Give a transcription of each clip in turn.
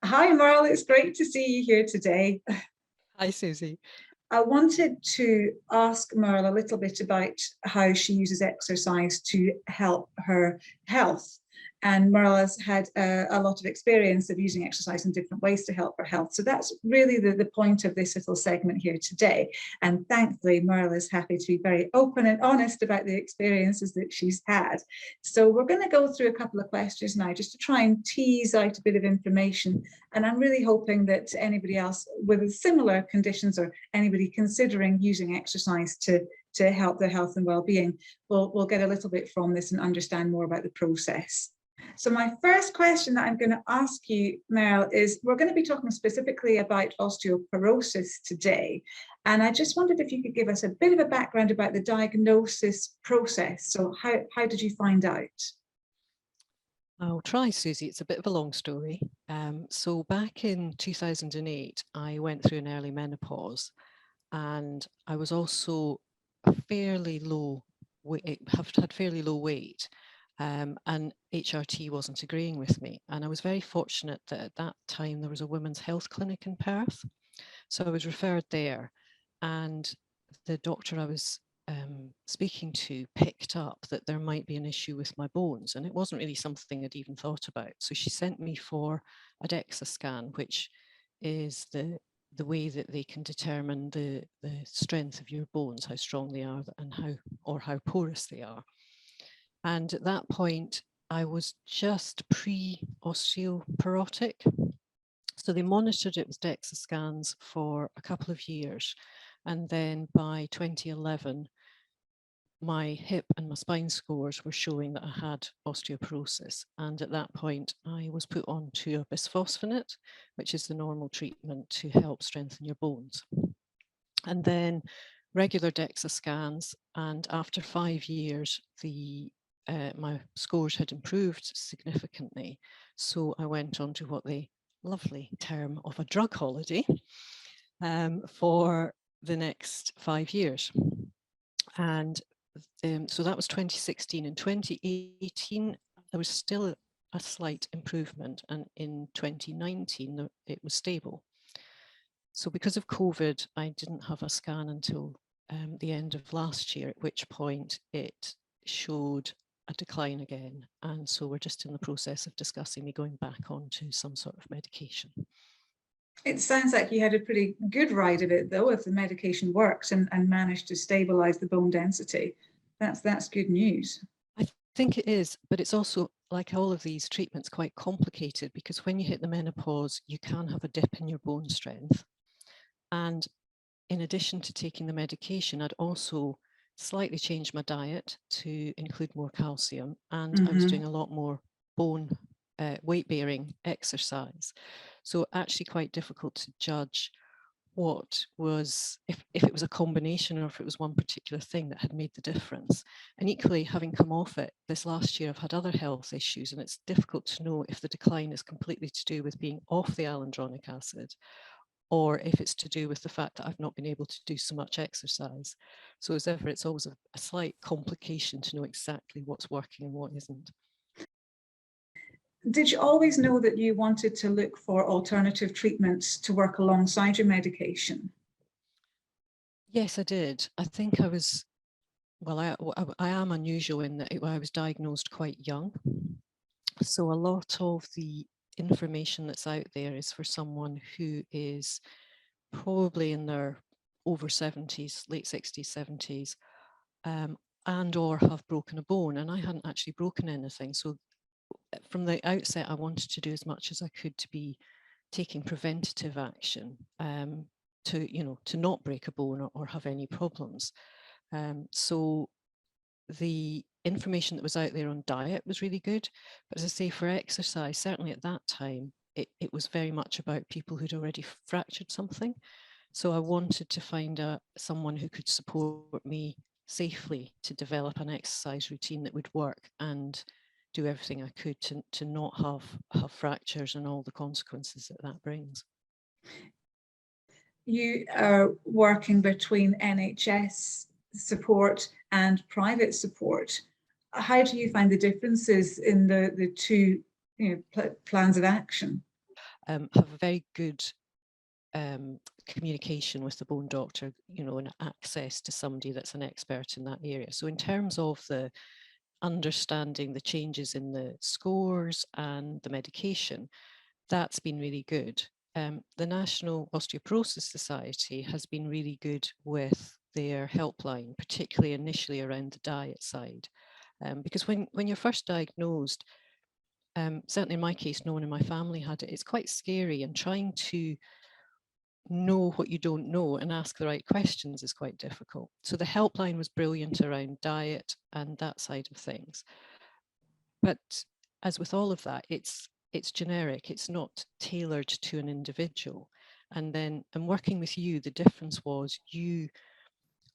Hi, Merle. It's great to see you here today. Hi, Susie. I wanted to ask Merle a little bit about how she uses exercise to help her health. And Merle has had a lot of experience of using exercise in different ways to help her health. So that's really the point of this little segment here today. And thankfully, Merle is happy to be very open and honest about the experiences that she's had. So we're going to go through a couple of questions now just to try and tease out a bit of information. And I'm really hoping that anybody else with similar conditions or anybody considering using exercise to help their health and well-being will get a little bit from this and understand more about the process. So my first question that I'm going to ask you, Merle, is we're going to be talking specifically about osteoporosis today. And I just wondered if you could give us a bit of a background about the diagnosis process. So how did you find out? I'll try, Susie. It's a bit of a long story. So back in 2008, I went through an early menopause, and I was also fairly low weight, had fairly low weight, and HRT wasn't agreeing with me. And I was very fortunate that at that time there was a women's health clinic in Perth. So I was referred there, and the doctor I was speaking to picked up that there might be an issue with my bones, and it wasn't really something I'd even thought about. So she sent me for a DEXA scan, which is the way that they can determine the strength of your bones, how strong they are and how porous they are. And at that point, I was just pre-osteoporotic. So they monitored it with DEXA scans for a couple of years. And then by 2011, my hip and my spine scores were showing that I had osteoporosis. And at that point, I was put on to a bisphosphonate, which is the normal treatment to help strengthen your bones. And then regular DEXA scans. And after 5 years, my scores had improved significantly. So I went on to what the lovely term of a drug holiday for the next 5 years. And so that was 2016. In 2018, there was still a slight improvement. And in 2019, it was stable. So because of COVID, I didn't have a scan until the end of last year, at which point it showed a decline again. And so we're just in the process of discussing me going back onto some sort of medication. It sounds like you had a pretty good ride of it, though, if the medication works and managed to stabilize the bone density. That's good news. I think it is, but it's also, like all of these treatments, quite complicated, because when you hit the menopause, you can have a dip in your bone strength. And in addition to taking the medication, I'd also slightly changed my diet to include more calcium, and I was doing a lot more bone weight-bearing exercise. So actually quite difficult to judge what was, if it was a combination or if it was one particular thing that had made the difference. And equally, having come off it this last year, I've had other health issues, and it's difficult to know if the decline is completely to do with being off the alendronic acid, or if it's to do with the fact that I've not been able to do so much exercise. So as ever, it's always a slight complication to know exactly what's working and what isn't. Did you always know that you wanted to look for alternative treatments to work alongside your medication? Yes, I did. I think I was, well, I am unusual in that I was diagnosed quite young. So a lot of the information that's out there is for someone who is probably in their over 70s, late 60s, 70s, and or have broken a bone. And I hadn't actually broken anything. So from the outset, I wanted to do as much as I could to be taking preventative action to not break a bone or have any problems. So the information that was out there on diet was really good. But as I say, for exercise, certainly at that time, it was very much about people who'd already fractured something. So I wanted to find someone who could support me safely to develop an exercise routine that would work and do everything I could to not have fractures and all the consequences that brings. You are working between NHS support and private support. How do you find the differences in the two plans of action? have a very good communication with the bone doctor, you know, and access to somebody that's an expert in that area. So in terms of the understanding the changes in the scores and the medication, that's been really good. The National Osteoporosis Society has been really good with their helpline, particularly initially around the diet side. Because when you're first diagnosed, certainly in my case, no one in my family had it, it's quite scary, and trying to know what you don't know and ask the right questions is quite difficult. So the helpline was brilliant around diet and that side of things. But as with all of that, it's generic, it's not tailored to an individual. And then in working with you, the difference was you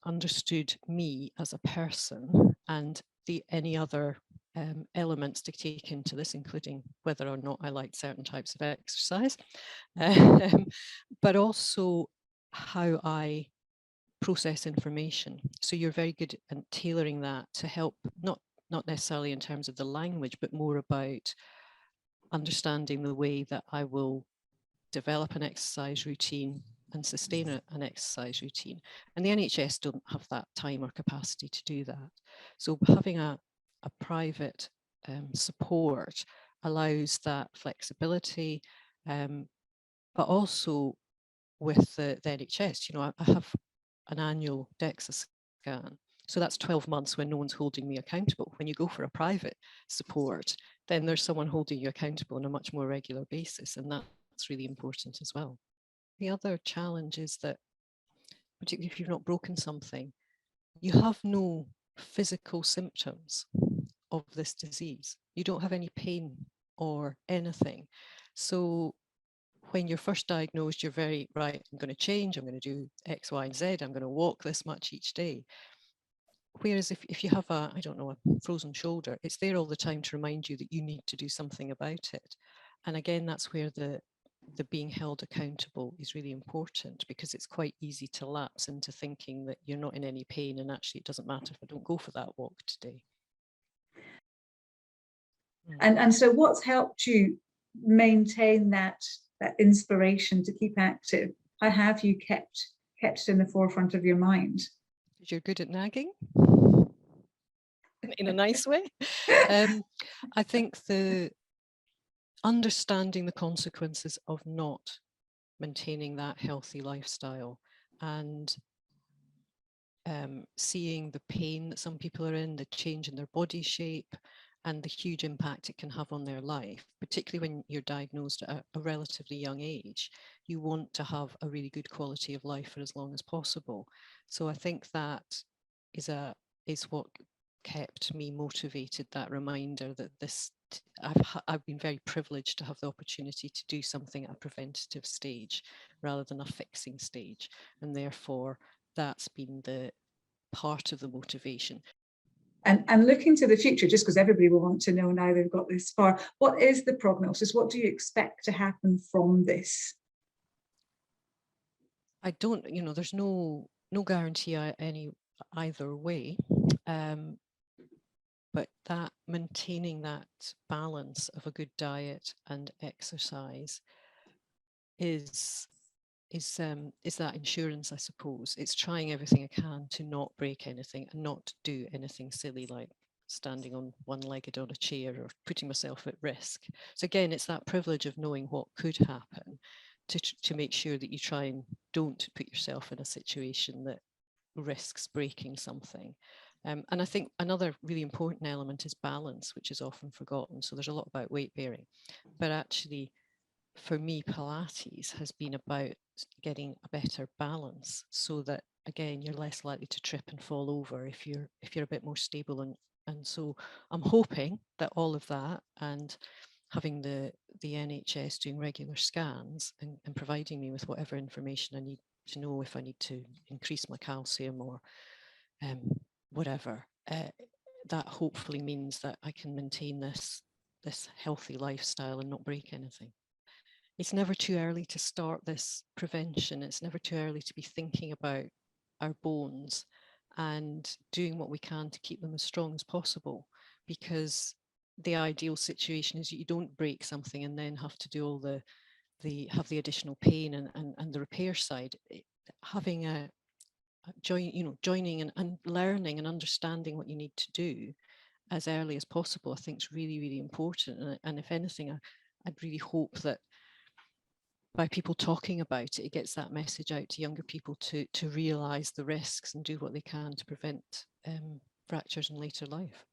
understood me as a person and any other elements to take into this, including whether or not I liked certain types of exercise, but also how I process information. So you're very good at tailoring that to help, not necessarily in terms of the language, but more about understanding the way that I will develop an exercise routine and sustain an exercise routine. And the NHS don't have that time or capacity to do that. So having a private support allows that flexibility, but also with the NHS, you know, I have an annual DEXA scan. So that's 12 months when no one's holding me accountable. When you go for a private support, then there's someone holding you accountable on a much more regular basis. And that's really important as well. The other challenge is that, particularly if you've not broken something, you have no physical symptoms of this disease. You don't have any pain or anything. So when you're first diagnosed, you're very, right, I'm going to change, I'm going to do X, Y, and Z, I'm going to walk this much each day. Whereas if you have I don't know, a frozen shoulder, it's there all the time to remind you that you need to do something about it. And again, that's where the being held accountable is really important, because it's quite easy to lapse into thinking that you're not in any pain and actually it doesn't matter if I don't go for that walk today. And so what's helped you maintain that inspiration to keep active? How have you kept it in the forefront of your mind? You're good at nagging in a nice way. I think the understanding the consequences of not maintaining that healthy lifestyle, and seeing the pain that some people are in, the change in their body shape, and the huge impact it can have on their life, particularly when you're diagnosed at a relatively young age. You want to have a really good quality of life for as long as possible. So I think that is what kept me motivated, that reminder that I've been very privileged to have the opportunity to do something at a preventative stage rather than a fixing stage. And therefore, that's been the part of the motivation. And looking to the future, just because everybody will want to know now they've got this far, what is the prognosis? What do you expect to happen from this? I don't, you know, there's no guarantee either way. But that maintaining that balance of a good diet and exercise is that insurance, I suppose. It's trying everything I can to not break anything and not do anything silly like standing on one-legged on a chair or putting myself at risk. So again, it's that privilege of knowing what could happen to make sure that you try and don't put yourself in a situation that risks breaking something. And I think another really important element is balance, which is often forgotten. So there's a lot about weight bearing, but actually for me, Pilates has been about getting a better balance, so that again, you're less likely to trip and fall over if you're a bit more stable. And so I'm hoping that all of that, and having the NHS doing regular scans and providing me with whatever information I need to know if I need to increase my calcium or whatever, that hopefully means that I can maintain this healthy lifestyle and not break anything. It's never too early to start this prevention. It's never too early to be thinking about our bones and doing what we can to keep them as strong as possible, because the ideal situation is you don't break something and then have to do all the have the additional pain and the repair side, having joining and learning and understanding what you need to do as early as possible, I think is really, really important. And if anything, I'd really hope that by people talking about it, it gets that message out to younger people to realise the risks and do what they can to prevent fractures in later life.